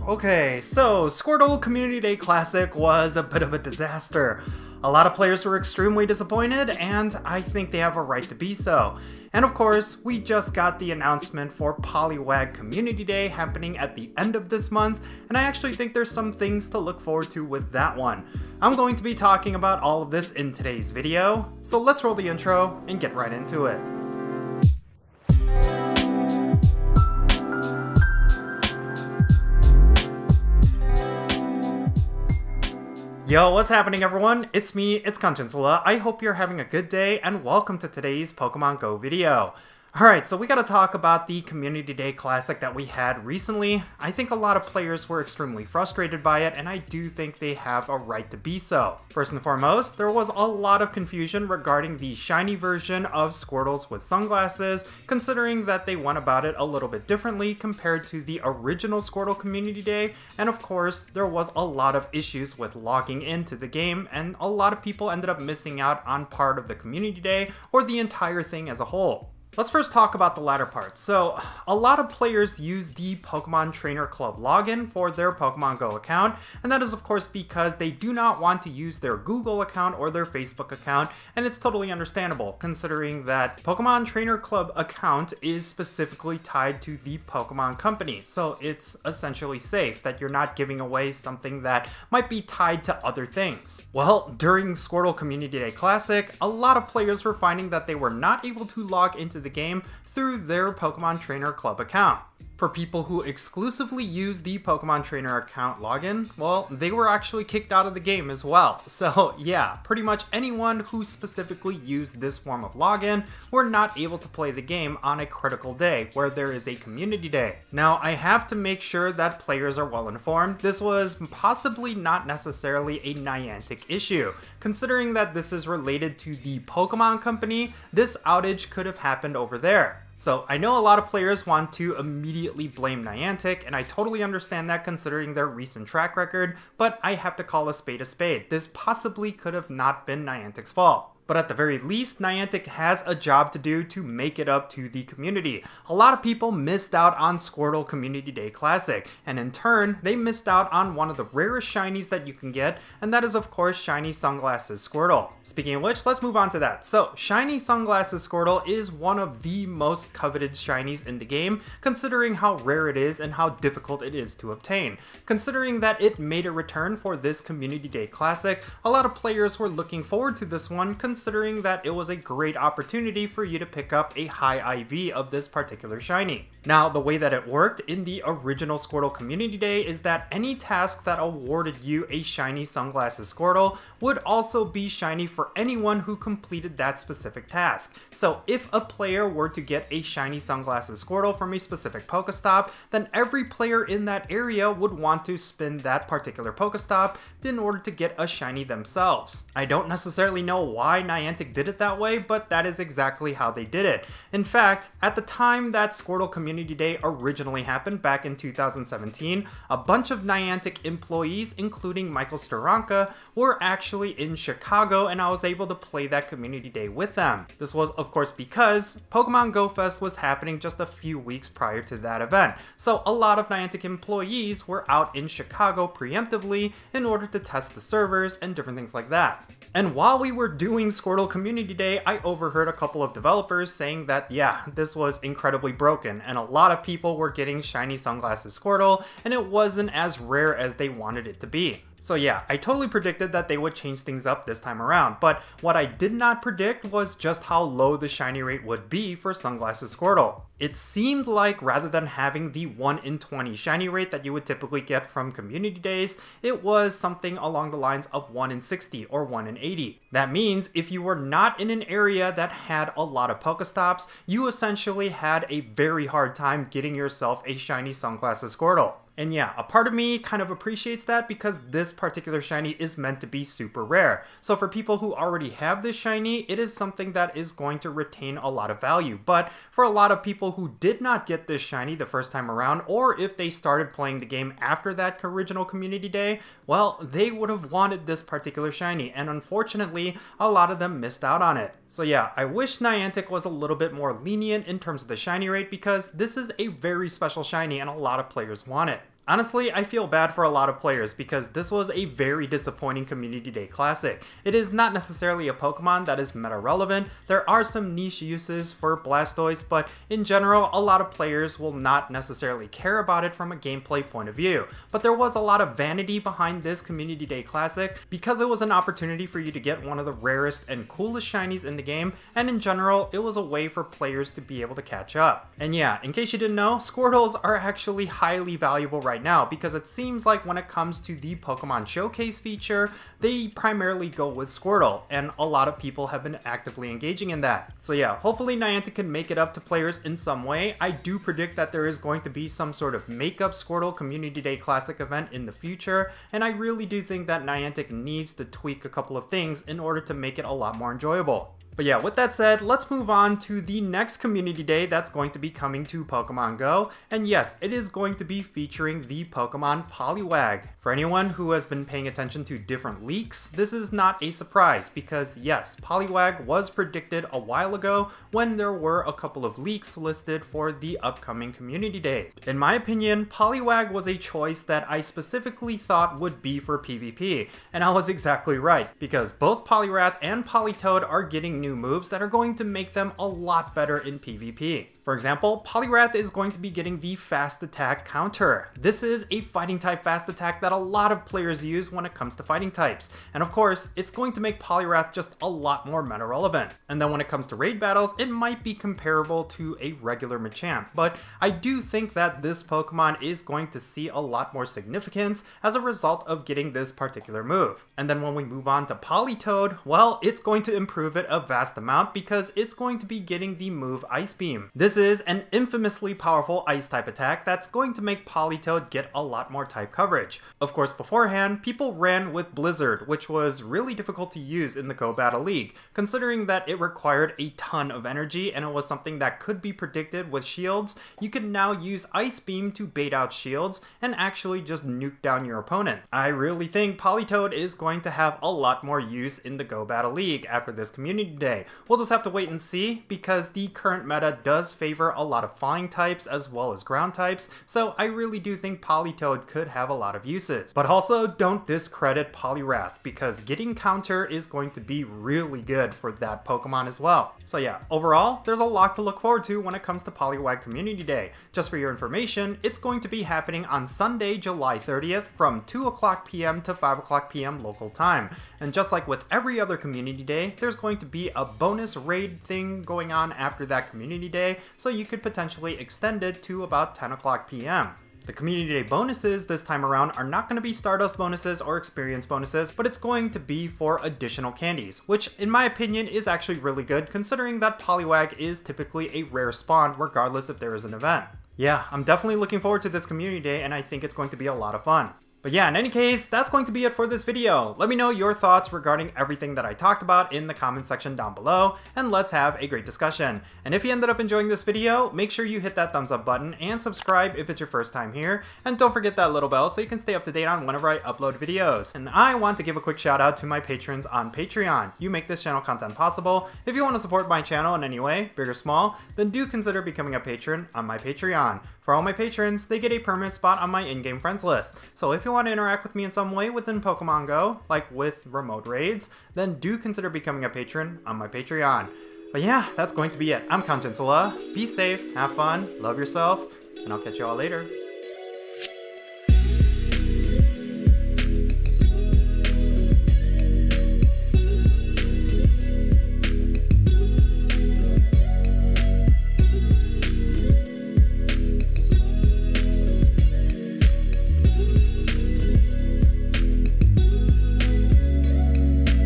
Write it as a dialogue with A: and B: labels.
A: Okay, so Squirtle Community Day Classic was a bit of a disaster. A lot of players were extremely disappointed, and I think they have a right to be so. And of course, we just got the announcement for Poliwag Community Day happening at the end of this month, and I actually think there's some things to look forward to with that one. I'm going to be talking about all of this in today's video, so let's roll the intro and get right into it. Yo, what's happening everyone? It's me, it's Jinsula. I hope you're having a good day and welcome to today's Pokemon GO video. Alright, so we gotta talk about the Community Day Classic that we had recently. I think a lot of players were extremely frustrated by it, and I do think they have a right to be so. First and foremost, there was a lot of confusion regarding the shiny version of Squirtles with sunglasses, considering that they went about it a little bit differently compared to the original Squirtle Community Day, and of course, there was a lot of issues with logging into the game, and a lot of people ended up missing out on part of the Community Day, or the entire thing as a whole. Let's first talk about the latter part. So, a lot of players use the Pokemon Trainer Club login for their Pokemon GO account, and that is of course because they do not want to use their Google account or their Facebook account, and it's totally understandable considering that Pokemon Trainer Club account is specifically tied to the Pokemon Company, so it's essentially safe that you're not giving away something that might be tied to other things. Well, during Squirtle Community Day Classic, a lot of players were finding that they were not able to log into the game through their Pokemon Trainer Club account. For people who exclusively use the Pokemon Trainer account login, well, they were actually kicked out of the game as well. So yeah, pretty much anyone who specifically used this form of login were not able to play the game on a critical day where there is a community day. Now, I have to make sure that players are well informed. This was possibly not necessarily a Niantic issue. Considering that this is related to the Pokemon Company, this outage could have happened over there. So I know a lot of players want to immediately blame Niantic, and I totally understand that considering their recent track record, but I have to call a spade a spade. This possibly could have not been Niantic's fault. But at the very least, Niantic has a job to do to make it up to the community. A lot of people missed out on Squirtle Community Day Classic, and in turn, they missed out on one of the rarest shinies that you can get, and that is of course Shiny Sunglasses Squirtle. Speaking of which, let's move on to that. So, Shiny Sunglasses Squirtle is one of the most coveted shinies in the game, considering how rare it is and how difficult it is to obtain. Considering that it made a return for this Community Day Classic, a lot of players were looking forward to this one, considering that it was a great opportunity for you to pick up a high IV of this particular shiny. Now, the way that it worked in the original Squirtle Community Day is that any task that awarded you a Shiny Sunglasses Squirtle would also be shiny for anyone who completed that specific task. So if a player were to get a Shiny Sunglasses Squirtle from a specific Pokestop, then every player in that area would want to spin that particular Pokestop in order to get a shiny themselves. I don't necessarily know why Niantic did it that way, but that is exactly how they did it. In fact, at the time that Squirtle Community Day originally happened back in 2017, a bunch of Niantic employees, including Michael Steranka, were actually in Chicago, and I was able to play that Community Day with them. This was of course because Pokemon GO Fest was happening just a few weeks prior to that event, so a lot of Niantic employees were out in Chicago preemptively in order to test the servers and different things like that. And while we were doing Squirtle Community Day, I overheard a couple of developers saying that yeah, this was incredibly broken, and a lot of people were getting Shiny Sunglasses Squirtle, and it wasn't as rare as they wanted it to be. So yeah, I totally predicted that they would change things up this time around, but what I did not predict was just how low the shiny rate would be for Sunglasses Squirtle. It seemed like rather than having the 1 in 20 shiny rate that you would typically get from community days, it was something along the lines of 1 in 60 or 1 in 80. That means if you were not in an area that had a lot of Pokestops, you essentially had a very hard time getting yourself a Shiny Sunglasses Squirtle. And yeah, a part of me kind of appreciates that because this particular shiny is meant to be super rare. So for people who already have this shiny, it is something that is going to retain a lot of value. But for a lot of people who did not get this shiny the first time around, or if they started playing the game after that original Community Day, well, they would have wanted this particular shiny, and unfortunately, a lot of them missed out on it. So yeah, I wish Niantic was a little bit more lenient in terms of the shiny rate because this is a very special shiny and a lot of players want it. Honestly, I feel bad for a lot of players because this was a very disappointing Community Day Classic. It is not necessarily a Pokemon that is meta relevant. There are some niche uses for Blastoise, but in general, a lot of players will not necessarily care about it from a gameplay point of view. But there was a lot of vanity behind this Community Day Classic because it was an opportunity for you to get one of the rarest and coolest shinies in the game, and in general, it was a way for players to be able to catch up. And yeah, in case you didn't know, Squirtles are actually highly valuable right now because it seems like when it comes to the Pokemon Showcase feature, they primarily go with Squirtle, and a lot of people have been actively engaging in that. So yeah, hopefully Niantic can make it up to players in some way. I do predict that there is going to be some sort of makeup Squirtle Community Day Classic event in the future, and I really do think that Niantic needs to tweak a couple of things in order to make it a lot more enjoyable. But yeah, with that said, let's move on to the next Community Day that's going to be coming to Pokemon GO. And yes, it is going to be featuring the Pokemon Poliwag. For anyone who has been paying attention to different leaks, this is not a surprise because yes, Poliwag was predicted a while ago when there were a couple of leaks listed for the upcoming Community Days. In my opinion, Poliwag was a choice that I specifically thought would be for PvP, and I was exactly right because both Poliwrath and Politoed are getting new moves that are going to make them a lot better in PvP. For example, Poliwrath is going to be getting the fast attack counter. This is a fighting type fast attack that a lot of players use when it comes to fighting types. And of course, it's going to make Poliwrath just a lot more meta relevant. And then when it comes to raid battles, it might be comparable to a regular Machamp. But I do think that this Pokemon is going to see a lot more significance as a result of getting this particular move. And then when we move on to Politoed, well, it's going to improve it a vast amount because it's going to be getting the move Ice Beam. This is an infamously powerful ice type attack that's going to make Politoed get a lot more type coverage. Of course, beforehand, people ran with Blizzard, which was really difficult to use in the Go Battle League, considering that it required a ton of energy and it was something that could be predicted with shields. You can now use Ice Beam to bait out shields and actually just nuke down your opponent. I really think Politoed is going to have a lot more use in the Go Battle League after this Community Day. We'll just have to wait and see because the current meta does favor a lot of flying types as well as ground types, so I really do think Politoed could have a lot of uses. But also don't discredit Poliwrath because getting counter is going to be really good for that Pokemon as well. So yeah, overall, there's a lot to look forward to when it comes to Poliwag Community Day. Just for your information, it's going to be happening on Sunday, July 30th from 2 o'clock p.m. to 5 o'clock p.m. local time. And just like with every other Community Day, there's going to be a bonus raid thing going on after that Community Day, so you could potentially extend it to about 10 o'clock p.m. The Community Day bonuses this time around are not going to be Stardust bonuses or experience bonuses, but it's going to be for additional candies, which in my opinion is actually really good considering that Poliwag is typically a rare spawn regardless if there is an event. Yeah, I'm definitely looking forward to this Community Day and I think it's going to be a lot of fun. But yeah, in any case, that's going to be it for this video. Let me know your thoughts regarding everything that I talked about in the comment section down below, and let's have a great discussion. And if you ended up enjoying this video, make sure you hit that thumbs up button and subscribe if it's your first time here, and don't forget that little bell so you can stay up to date on whenever I upload videos. And I want to give a quick shout out to my patrons on Patreon. You make this channel content possible. If you want to support my channel in any way, big or small, then do consider becoming a patron on my Patreon. For all my patrons, they get a permanent spot on my in-game friends list. So if you want to interact with me in some way within Pokemon GO, like with remote raids, then do consider becoming a patron on my Patreon. But yeah, that's going to be it. I'm Jinsula. Be safe, have fun, love yourself, and I'll catch you all later.